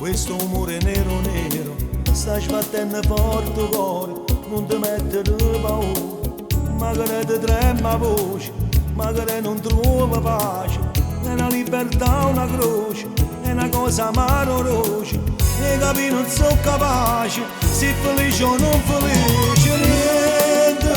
questo amore nero nero sta sbattendo forte il cuore, non ti mettere paura, magari ti trema la voce, magari non trovi pace, è una libertà, una croce, è una cosa maroroce, e capi non sono capace, se felice o non felice, niente,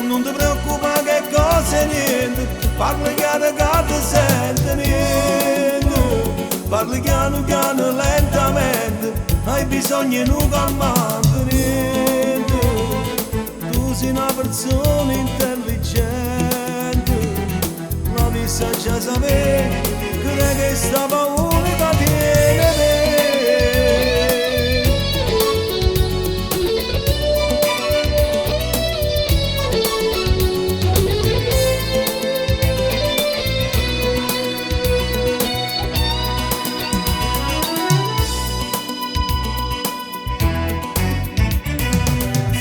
non ti preoccupare che cosa è niente, parli chiaro che ti sente, niente, parli piano piano lentamente, hai bisogno di un calmante, niente, tu sei una persona intelligente, la vista già sapere, crede che sta paura ti tiene me.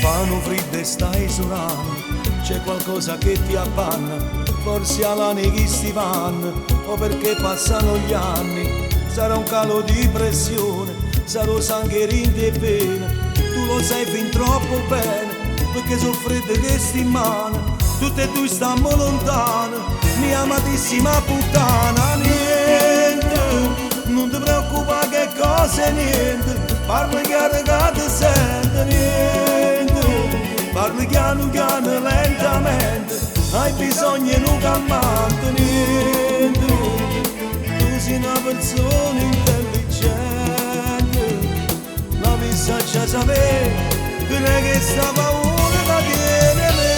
Fanno freddo e stai suonando, c'è qualcosa che ti appanna, forse alla neghisti vanno, o perché passano gli anni, sarà un calo di pressione, sarà sangue rinde e vene, tu lo sai fin troppo bene, perché soffrete che sti in mano, tutte e due stiamo lontane, mia amatissima puttana, niente, non ti preoccupare che cosa è niente, parli chiaro che ti sente, niente, parli piano piano lentamente, hai bisogno di un calmante, niente, tu sei una persona intelligente, la vista già sapere, che non è che sta paura da tiene me.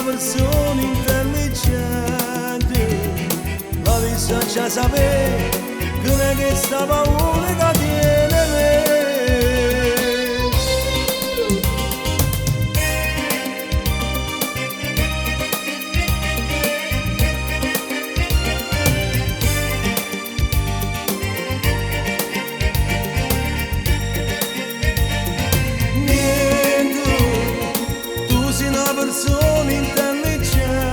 Persona intelligente, la vista già sapere, che non è che sta paura che tiene me. Niente, tu sei una persona intelligente,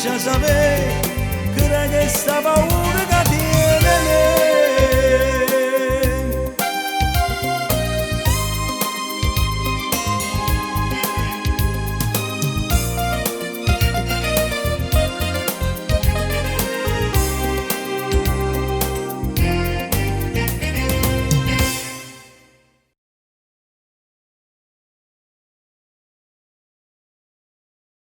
già sapere che sta paura